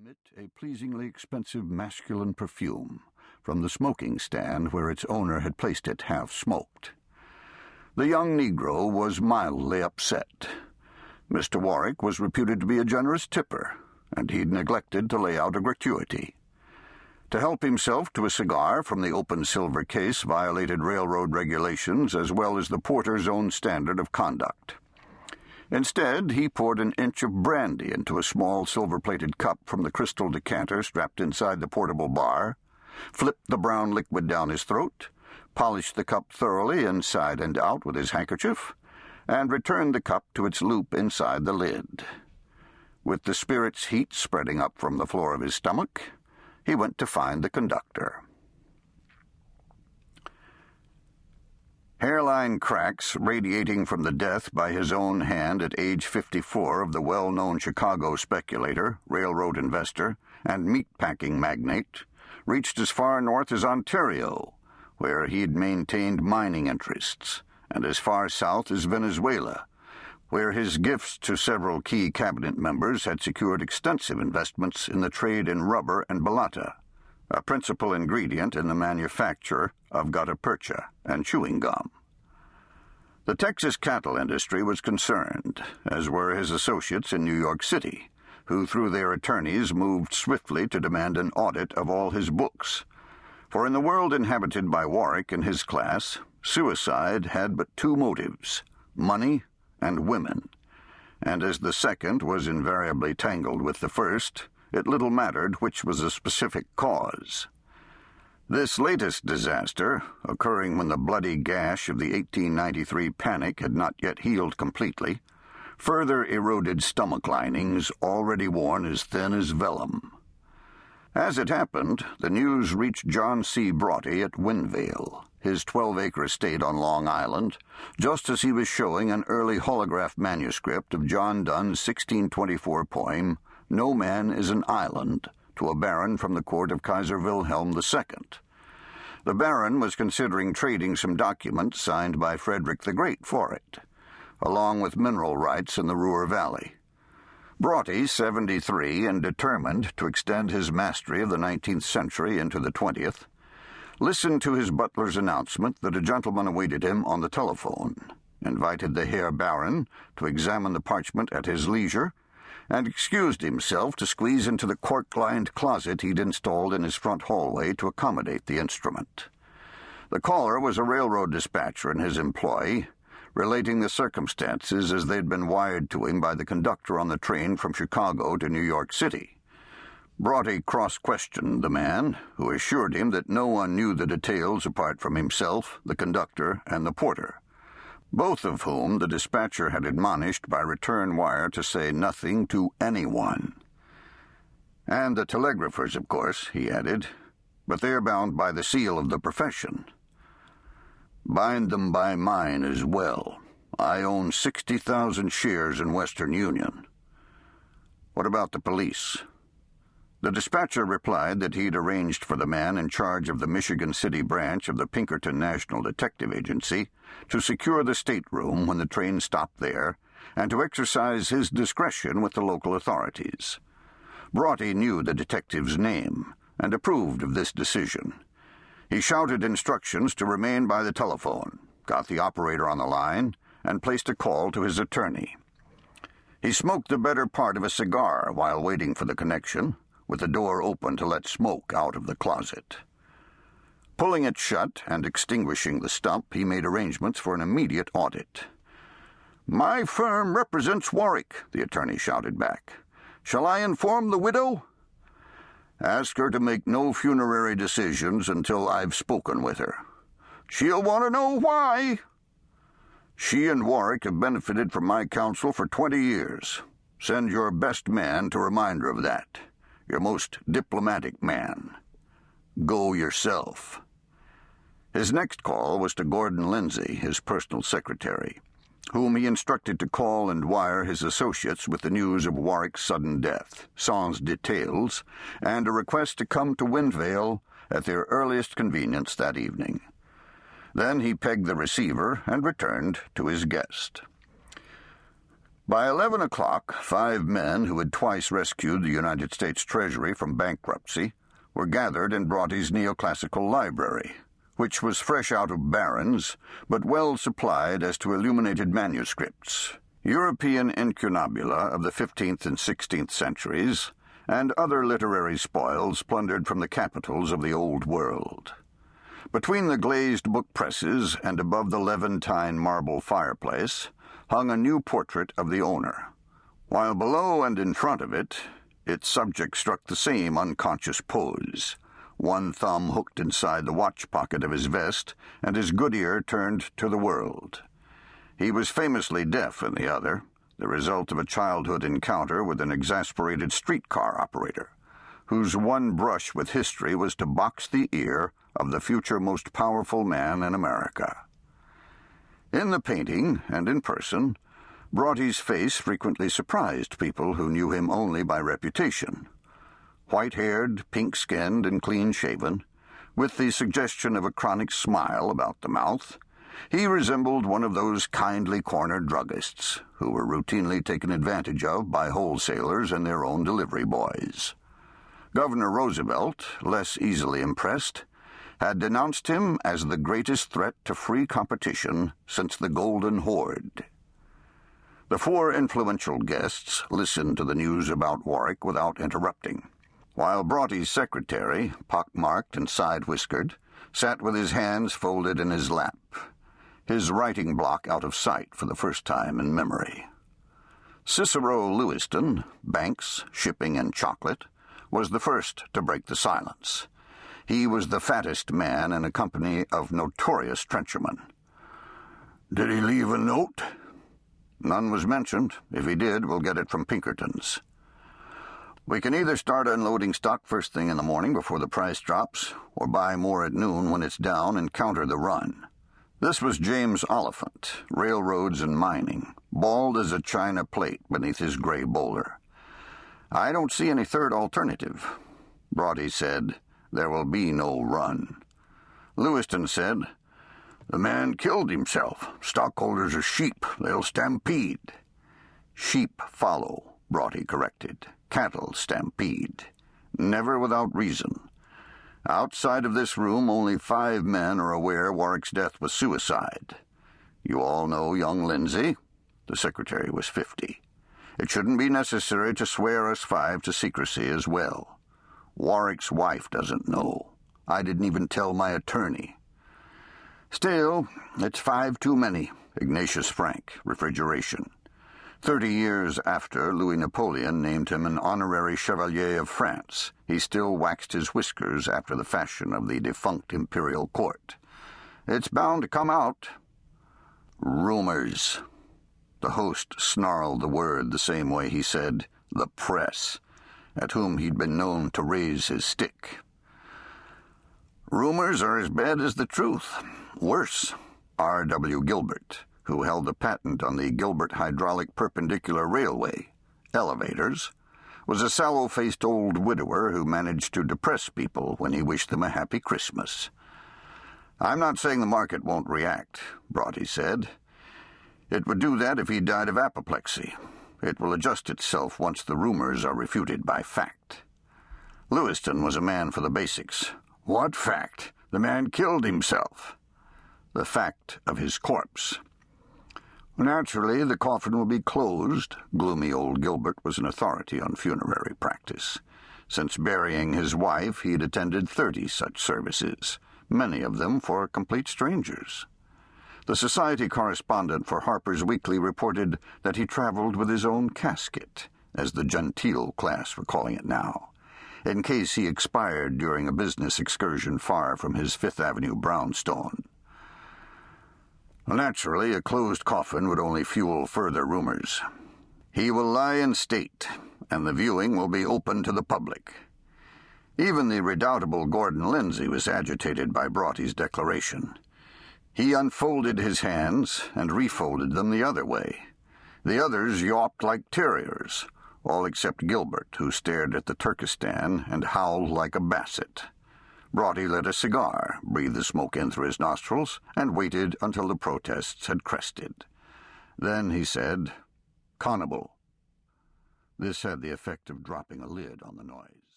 emit a pleasingly expensive masculine perfume from the smoking stand where its owner had placed it half-smoked. The young Negro was mildly upset. Mr. Warwick was reputed to be a generous tipper, and he'd neglected to lay out a gratuity. To help himself to a cigar from the open silver case violated railroad regulations as well as the porter's own standard of conduct. Instead, he poured an inch of brandy into a small silver-plated cup from the crystal decanter strapped inside the portable bar, flipped the brown liquid down his throat, polished the cup thoroughly inside and out with his handkerchief, and returned the cup to its loop inside the lid. With the spirit's heat spreading up from the floor of his stomach, he went to find the conductor. Hairline cracks radiating from the death by his own hand at age 54 of the well-known Chicago speculator, railroad investor, and meat-packing magnate reached as far north as Ontario, where he had maintained mining interests, and as far south as Venezuela, where his gifts to several key cabinet members had secured extensive investments in the trade in rubber and balata, a principal ingredient in the manufacture of gutta percha and chewing gum. The Texas cattle industry was concerned, as were his associates in New York City, who through their attorneys moved swiftly to demand an audit of all his books. For in the world inhabited by Warwick and his class, suicide had but two motives: money and women, and as the second was invariably tangled with the first, it little mattered which was the specific cause. This latest disaster, occurring when the bloody gash of the 1893 panic had not yet healed completely, further eroded stomach linings already worn as thin as vellum. As it happened, the news reached John C. Broughty at Windvale, his 12-acre estate on Long Island, just as he was showing an early holograph manuscript of John Donne's 1624 poem, No Man is an Island, to a baron from the court of Kaiser Wilhelm II. The baron was considering trading some documents signed by Frederick the Great for it, along with mineral rights in the Ruhr Valley. Broughty, 73 and determined to extend his mastery of the 19th century into the 20th, listened to his butler's announcement that a gentleman awaited him on the telephone, invited the Herr Baron to examine the parchment at his leisure, and excused himself to squeeze into the cork-lined closet he'd installed in his front hallway to accommodate the instrument. The caller was a railroad dispatcher in his employ, relating the circumstances as they'd been wired to him by the conductor on the train from Chicago to New York City. Broughty cross-questioned the man, who assured him that no one knew the details apart from himself, the conductor, and the porter, both of whom the dispatcher had admonished by return wire to say nothing to anyone. And the telegraphers, of course, he added, but they're bound by the seal of the profession. Bind them by mine as well. I own 60,000 shares in Western Union. What about the police? The dispatcher replied that he'd arranged for the man in charge of the Michigan City branch of the Pinkerton National Detective Agency to secure the stateroom when the train stopped there and to exercise his discretion with the local authorities. Broughty knew the detective's name and approved of this decision. He shouted instructions to remain by the telephone, got the operator on the line, and placed a call to his attorney. He smoked the better part of a cigar while waiting for the connection, with the door open to let smoke out of the closet. Pulling it shut and extinguishing the stump, he made arrangements for an immediate audit. "My firm represents Warwick," the attorney shouted back. "Shall I inform the widow?" "Ask her to make no funerary decisions until I've spoken with her." "She'll want to know why." "She and Warwick have benefited from my counsel for 20 years. Send your best man to remind her of that. Your most diplomatic man. Go yourself." His next call was to Gordon Lindsay, his personal secretary, whom he instructed to call and wire his associates with the news of Warwick's sudden death, sans details, and a request to come to Windvale at their earliest convenience that evening. Then he pegged the receiver and returned to his guest. By 11 o'clock, 5 men who had twice rescued the United States Treasury from bankruptcy were gathered in Broughty's neoclassical library, which was fresh out of barrens, but well supplied as to illuminated manuscripts, European incunabula of the 15th and 16th centuries, and other literary spoils plundered from the capitals of the Old World. Between the glazed book presses and above the Levantine marble fireplace hung a new portrait of the owner, while below and in front of it, its subject struck the same unconscious pose, one thumb hooked inside the watch pocket of his vest and his good ear turned to the world. He was famously deaf in the other, the result of a childhood encounter with an exasperated streetcar operator, whose one brush with history was to box the ear of the future most powerful man in America. In the painting, and in person, Broughty's face frequently surprised people who knew him only by reputation. White-haired, pink-skinned, and clean-shaven, with the suggestion of a chronic smile about the mouth, he resembled one of those kindly corner druggists who were routinely taken advantage of by wholesalers and their own delivery boys. Governor Roosevelt, less easily impressed, had denounced him as the greatest threat to free competition since the Golden Horde. The 4 influential guests listened to the news about Warwick without interrupting, while Broughty's secretary, pock-marked and side-whiskered, sat with his hands folded in his lap, his writing block out of sight for the first time in memory. Cicero Lewiston, Banks, Shipping and Chocolate, was the first to break the silence. He was the fattest man in a company of notorious trenchermen. "Did he leave a note?" "None was mentioned. If he did, we'll get it from Pinkerton's." "We can either start unloading stock first thing in the morning before the price drops, or buy more at noon when it's down and counter the run." This was James Oliphant, railroads and mining, bald as a china plate beneath his gray bowler. "I don't see any third alternative." Broughty said, "There will be no run." Lewiston said, "The man killed himself. Stockholders are sheep. They'll stampede." "Sheep follow," Broughty corrected. "Cattle stampede. Never without reason. Outside of this room, only 5 men are aware Warwick's death was suicide. You all know young Lindsay." The secretary was 50. "It shouldn't be necessary to swear us 5 to secrecy as well. Warwick's wife doesn't know. I didn't even tell my attorney." "Still, it's 5 too many." Ignatius Frank, Refrigeration. 30 years after Louis Napoleon named him an honorary Chevalier of France, he still waxed his whiskers after the fashion of the defunct imperial court. "It's bound to come out." "Rumors." The host snarled the word the same way he said, "the press," at whom he'd been known to raise his stick. "Rumors are as bad as the truth. Worse. R.W. Gilbert, who held the patent on the Gilbert Hydraulic Perpendicular Railway, elevators, was a sallow-faced old widower who managed to depress people when he wished them a happy Christmas. "I'm not saying the market won't react," Broughty said. "It would do that if he died of apoplexy. It will adjust itself once the rumors are refuted by fact." Lewiston was a man for the basics. "What fact? The man killed himself." "The fact of his corpse." "Naturally, the coffin will be closed." Gloomy old Gilbert was an authority on funerary practice. Since burying his wife, he had attended 30 such services, many of them for complete strangers. The society correspondent for Harper's Weekly reported that he traveled with his own casket, as the genteel class were calling it now, in case he expired during a business excursion far from his Fifth Avenue brownstone. Naturally, a closed coffin would only fuel further rumors. "He will lie in state, and the viewing will be open to the public." Even the redoubtable Gordon Lindsay was agitated by Broughty's declaration. He unfolded his hands and refolded them the other way. The others yawped like terriers, all except Gilbert, who stared at the Turkestan and howled like a basset. Broughty lit a cigar, breathed the smoke in through his nostrils, and waited until the protests had crested. Then he said, Connable. This had the effect of dropping a lid on the noise.